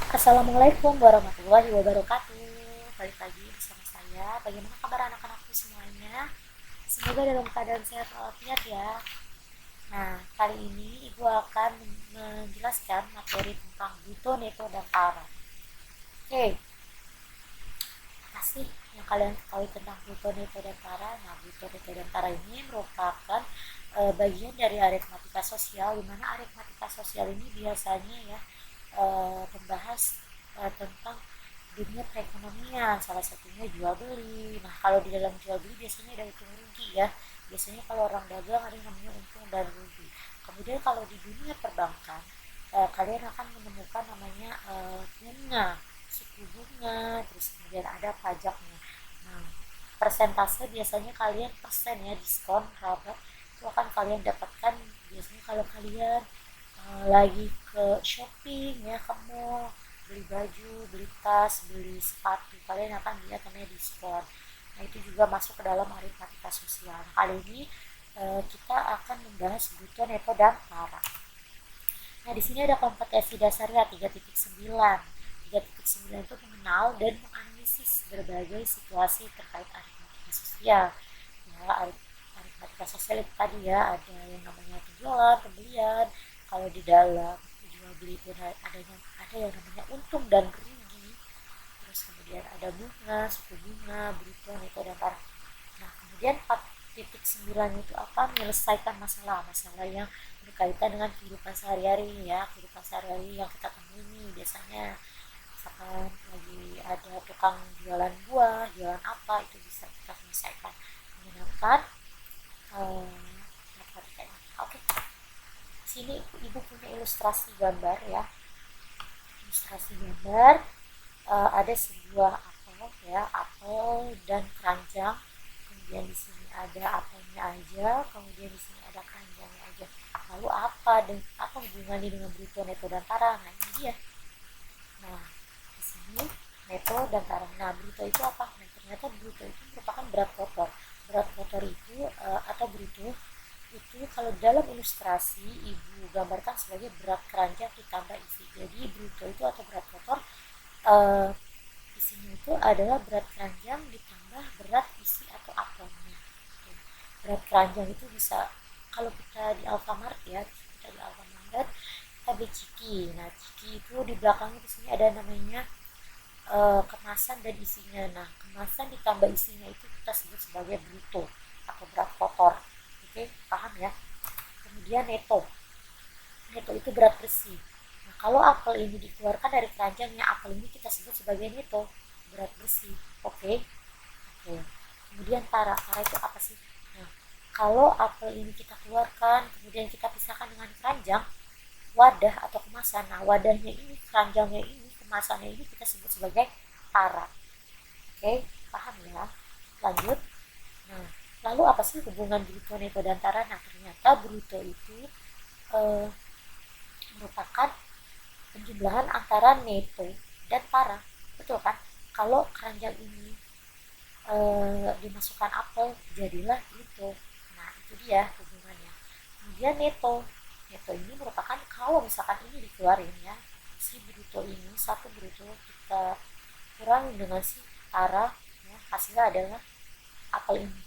Assalamualaikum warahmatullahi wabarakatuh. Balik lagi bersama saya. Bagaimana kabar anak-anakku semuanya? Semoga dalam keadaan sehat walafiat ya. Nah, kali ini Ibu akan menjelaskan materi tentang buto, neto, dan tara. Oke, apa sih yang kalian ketahui tentang buto, neto, dan tara? Nah, buto, neto, dan tara ini merupakan bagian dari aritmatika sosial, di mana aritmatika sosial ini biasanya ya membahas tentang dunia perekonomian, salah satunya jual beli. Nah, kalau di dalam jual beli biasanya ada untung rugi ya. Biasanya kalau orang dagang ada yang namanya untung dan rugi. Kemudian kalau di dunia perbankan, kalian akan menemukan namanya bunga, suku bunga, terus kemudian ada pajaknya. Nah, persentase biasanya kalian persen ya, diskon, rabat itu akan kalian dapatkan biasanya kalau kalian lagi ke shopping ya, ke mall, beli baju, beli tas, beli sepatu, kalian akan lihat namanya diskon. Nah, itu juga masuk ke dalam aritmatika sosial. Nah, kali ini kita akan membahas butuh, neto, dan tara. Nah, di sini ada kompetensi dasarnya 3.9. 3.9 itu mengenal dan menganalisis berbagai situasi terkait aritmatika sosial. Ya, aritmatika sosial itu tadi ya, ada yang namanya penjualan, pembelian. Kalau di dalam jual beli itu ada yang namanya untung dan rugi. Terus kemudian ada bunga, suku bunga, bruto, neto, dan taraf. Nah, kemudian 4.9 itu apa? Menyelesaikan masalah-masalah yang berkaitan dengan kehidupan sehari-hari ya, kehidupan sehari-hari yang kita temui nih biasanya. Misalkan lagi ada tukang jualan buah, jualan apa, itu bisa kita selesaikan menggunakan matematika ini. Oke, sini ibu punya ilustrasi gambar ya. Ilustrasi gambar ada sebuah apel ya, apel dan keranjang. Kemudian di sini ada apelnya aja, kemudian di sini ada keranjangnya aja. Lalu apa hubungannya dengan bruto, neto, dan tara? Nah, ini dia. Nah, di sini neto dan tara. Nah, bruto itu apa? Nah, ternyata bruto itu merupakan berat kotor. Berat kotor itu atau bruto itu kalau dalam ilustrasi ibu gambarkan sebagai berat keranjang ditambah isi. Jadi bruto itu atau berat kotor uh, isinya itu adalah berat keranjang ditambah berat isi atau apelnya. Berat keranjang itu bisa kalau kita di Alfamart ya, kita di Alfamart kita beli ciki. Nah, ciki itu di belakangnya di sini ada namanya kemasan dan isinya. Nah, kemasan ditambah isinya itu kita sebut sebagai bruto atau berat kotor. Oke, paham ya? Kemudian neto. Neto itu berat bersih. Nah, kalau apel ini dikeluarkan dari keranjangnya, apel ini kita sebut sebagai neto, berat bersih. Oke. Oke. Kemudian tara. Tara itu apa sih? Nah, kalau apel ini kita keluarkan, kemudian kita pisahkan dengan keranjang, wadah atau kemasan. Nah, wadahnya ini, keranjangnya ini, kemasannya ini kita sebut sebagai tara. Oke, paham ya? Lanjut. Nah, lalu apa sih hubungan bruto, neto, dan tara? Nah, ternyata bruto itu eh, merupakan penjumlahan antara neto dan tara. Betul kan? Kalau keranjang ini dimasukkan apel, jadilah bruto. Nah, itu dia hubungannya. Kemudian neto. Neto ini merupakan kalau misalkan ini dikeluarin ya, si bruto ini, satu bruto kita kurangi dengan si tara, ya, hasilnya adalah apel ini.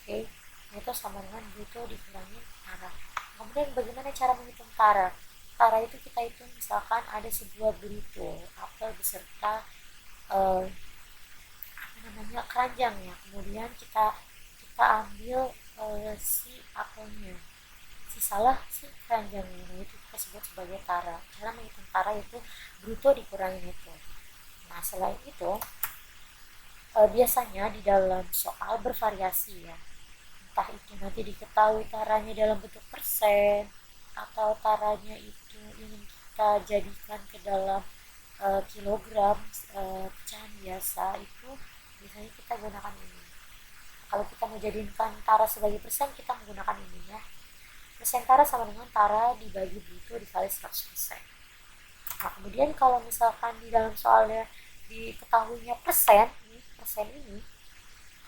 Oke, neto sama dengan bruto dikurangi tara. Kemudian bagaimana cara menghitung tara? Tara itu kita hitung misalkan ada sebuah bruto apel beserta apa namanya keranjangnya. Kemudian kita ambil si apelnya, sisalah si keranjangnya. Nah, itu kita sebut sebagai tara. Cara menghitung tara itu bruto dikurangi neto. Nah, selain itu biasanya di dalam soal bervariasi ya, entah itu nanti diketahui taranya dalam bentuk persen atau taranya itu ingin kita jadikan ke dalam kilogram pecahan biasa, itu biasanya kita gunakan ini. Kalau kita mau jadikan tara sebagai persen, kita menggunakan ini ya. Persen tara sama dengan tara dibagi bruto dikali 100%. Nah, kemudian kalau misalkan di dalam soalnya diketahuinya persen, persen ini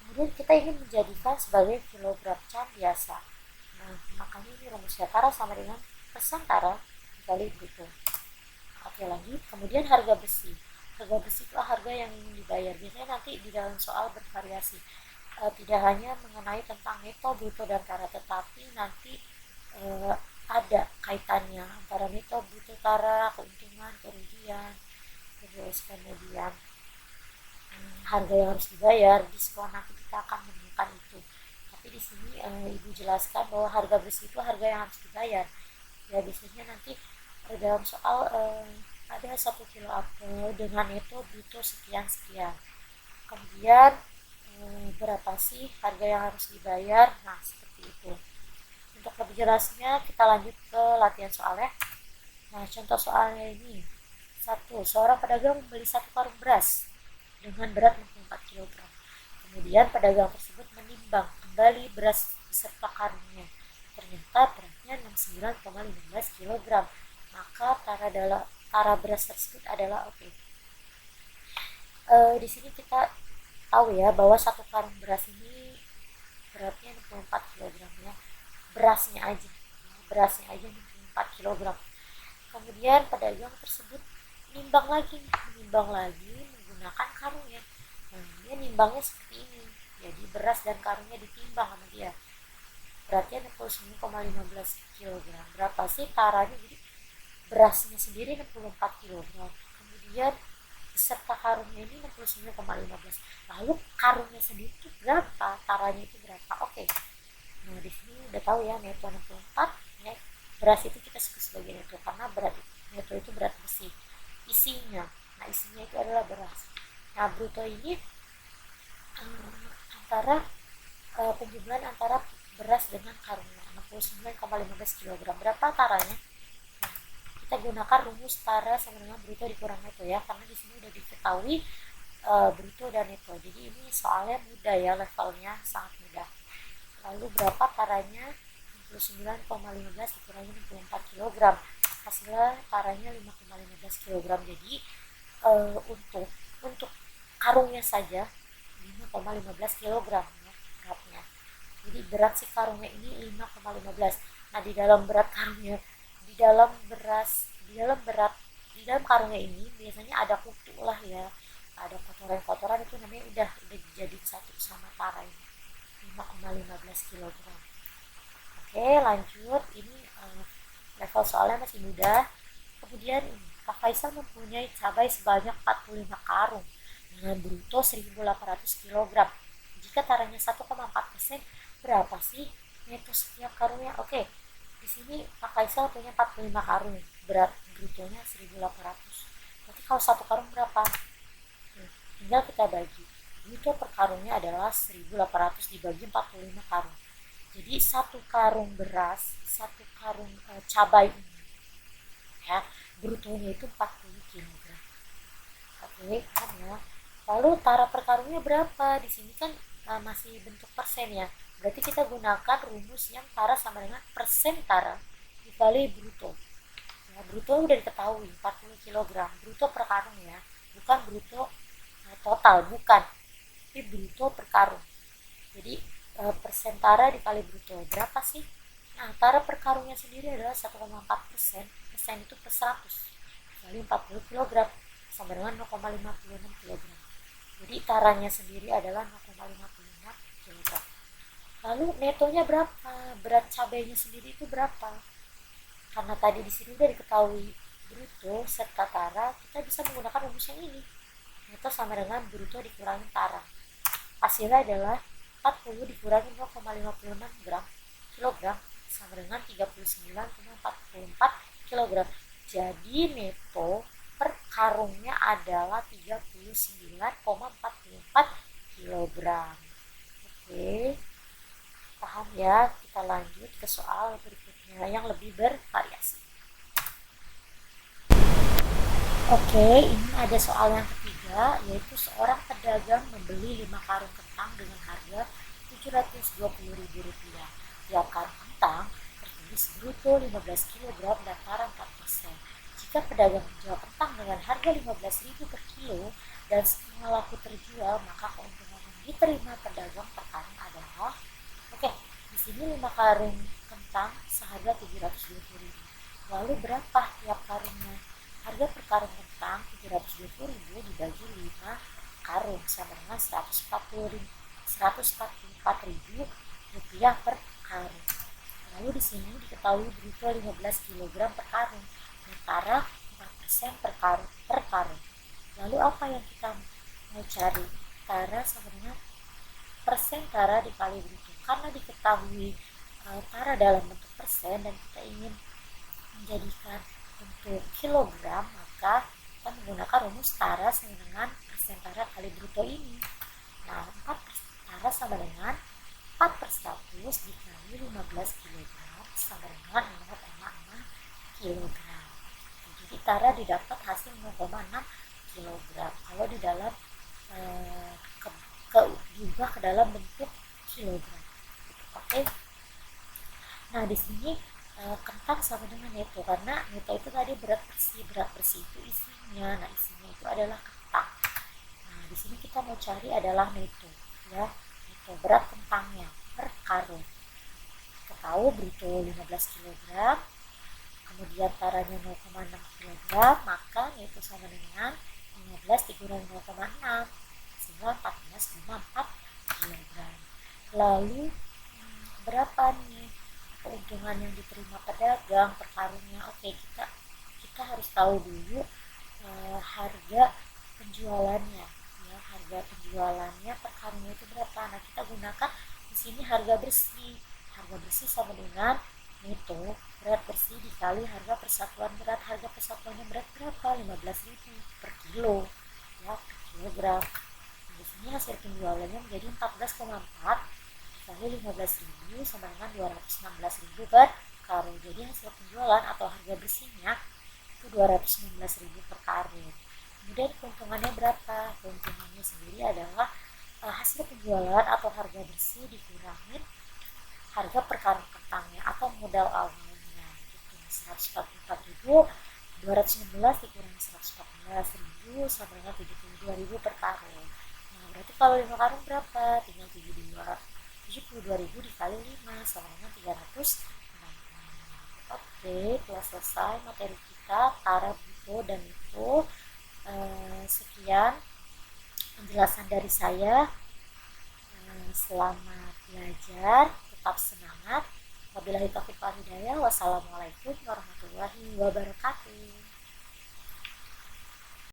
kemudian kita ingin menjadikan sebagai kilogram pecahan biasa. Nah, makanya ini rumusnya tara sama dengan persen tara dikali bruto. Oke, lanjut. Kemudian harga besi. Harga besi itu harga yang ingin dibayar. Biasanya nanti di dalam soal bervariasi. Tidak hanya mengenai tentang neto, bruto, dan tara, tetapi nanti ada kaitannya antara neto, bruto, tara, keuntungan, kerugian, terus kemudian harga yang harus dibayar, diskon. Nanti kita akan menemukan itu. Tapi di sini ibu jelaskan bahwa harga besi itu harga yang harus dibayar. Ya, biasanya nanti dalam soal ada 1 kilo apel dengan neto bruto sekian-sekian. Kemudian berapa sih harga yang harus dibayar? Nah, seperti itu. Untuk lebih jelasnya kita lanjut ke latihan soalnya. Nah, contoh soalnya ini. 1. Seorang pedagang membeli 1 karung beras dengan berat 64 kg. Kemudian pedagang tersebut menimbang kembali beras beserta karungnya. Ternyata beratnya 69,15 kg. Maka tara beras tersebut adalah oke. Di sini kita tahu ya bahwa 1 karung beras ini beratnya 64 kg ya. Berasnya aja 64 kg. Kemudian pedagang tersebut menimbang lagi menggunakan karungnya. Nah, dia nimbangnya seperti ini. Jadi beras dan karungnya ditimbang sama dia. Beratnya 69,15 kg. Berapa sih taranya? Jadi berasnya sendiri 64 kg. Kemudian beserta karungnya ini 69,15. Lalu karungnya sendiri itu berapa? Taranya itu berapa? Oke. Nah, di sini udah tahu ya, neto 64 ya. Beras itu kita sebut sebagai neto karena neto itu berat besi. Isinya. Nah, isinya itu adalah beras. Nah, bruto ini antara penjumlahan antara beras dengan karungnya 69,15 kg. Berapa taranya? Nah, kita gunakan rumus tara sama dengan bruto dikurang neto ya, karena di sini udah diketahui bruto dan neto. Jadi ini soalnya mudah ya, levelnya sangat mudah. Lalu berapa taranya? 69,15 dikurangi 64 kg. Hasilnya taranya 5,15 kg. Jadi untuk karungnya saja 5,15 kg ya beratnya. Jadi berat si karungnya ini 5,15. Nah, di dalam berat karungnya, di dalam karungnya ini biasanya ada kutu lah ya, ada kotoran-kotoran, itu namanya udah dijadiin satu sama tara ini 5,15 kg. Oke, lanjut. Ini level soalnya masih mudah. Kemudian Pak Faisal mempunyai cabai sebanyak 45 karung dengan bruto 1.800 kg. Jika taranya 1,4%, berapa sih neto setiap karungnya? Oke, di sini Pak Faisal punya 45 karung, berat brutonya 1.800. Berarti kalau 1 karung berapa? Tinggal kita bagi. Bruto per karungnya adalah 1.800 dibagi 45 karung. Jadi 1 karung beras, 1 karung cabai ini ya, brutonya itu 40 kg. Oke, kan ya. Lalu tara per karungnya berapa? Di sini kan masih bentuk persen ya. Berarti kita gunakan rumus yang tara sama dengan persen tara dikali bruto. Ya, bruto udah diketahui 40 kg. Bruto per karung ya, bukan bruto total, bukan. Tapi bruto per karung. Jadi persen tara dikali bruto. Berapa sih? Nah, tara per karungnya sendiri adalah 1,4%. Persen itu per 100 kali 40 kg sama dengan 0,56 kg. Jadi taranya sendiri adalah 0,56 kg. Lalu netonya berapa? Berat cabainya sendiri itu berapa? Karena tadi di sini udah diketahui bruto serta tara, kita bisa menggunakan rumus yang ini. Neto sama dengan bruto dikurangi tara. Hasilnya adalah 40 dikurangi 0,56 kg sama dengan 39,44 kg. Jadi neto per karungnya adalah 39,44 kg. Oke, paham ya? Kita lanjut ke soal berikutnya yang lebih bervariasi. Oke, ini ada soal yang ketiga, yaitu seorang pedagang membeli 5 karung kentang dengan harga Rp720.000. Tiap karung kentang tertulis bruto 15 kg dan tara 4%. Jika pedagang menjual kentang dengan harga 15.000 per kilo dan semua laku terjual, maka keuntungan yang diterima pedagang per karung adalah, oke, di sini 5 karung kentang seharga 720.000. Lalu berapa tiap karungnya? Harga per karung sama dengan 144.000 rupiah per karung. Lalu di sini diketahui bruto 15 kg per karung, netara 4% per karung. Lalu apa yang kita mau cari? Tara sama dengan persen tara dikali bruto. Karena diketahui tara dalam bentuk persen dan kita ingin menjadikan untuk kilogram, maka kita menggunakan rumus tara sama dengan persen tara kali bruto ini. Nah, 4 tara sama dengan 4 per 100 dikali 15 kg sama dengan 0,6 kg. Jadi tara didapat hasil 0,6 kg. Kalau di dalam diubah ke dalam bentuk kilogram. Oke. Nah, di sini kentang sama dengan neto, karena neto itu tadi berat bersih itu isinya. Nah, isinya itu adalah kentang. Nah, di sini kita mau cari adalah neto, ya. Neto berat kentangnya per karung. Kita tahu bruto 15 kg, kemudian taranya 0,6 kg, maka neto sama dengan 15 dikurangi 0,6 sehingga 14,4 kg. Lalu berapa nih keuntungan yang diterima pedagang per karungnya? Oke, kita harus tahu dulu harga penjualannya, ya. Harga penjualannya per karungnya itu berapa? Nah, kita gunakan di sini harga bersih. Harga bersih sama dengan neto berat bersih dikali harga persatuan berat. Harga persatuannya berat berapa? 15.000 per kilo, ya, per kilogram. Nah, di sini hasil penjualannya menjadi 14,4 dikali 15.000 sama dengan 216.000 per karung. Jadi hasil penjualan atau harga bersihnya itu 216.000 per karung. Kemudian keuntungannya berapa? Keuntungannya sendiri adalah hasil penjualan atau harga bersih dikurangi harga per karung kentangnya atau modal awalnya, gitu. 144.216 dikurangi 114.000 sama dengan 72.000 per karung. Nah, berarti kalau 5 karung berapa? Tinggal 72.000 dikali 5 sama dengan 360. Oke, telah selesai materi kita tara, bruto, dan neto. Sekian penjelasan dari saya. Selamat belajar, tetap semangat. Wabillahi taufiq wal hidayah. Wassalamualaikum warahmatullahi wabarakatuh.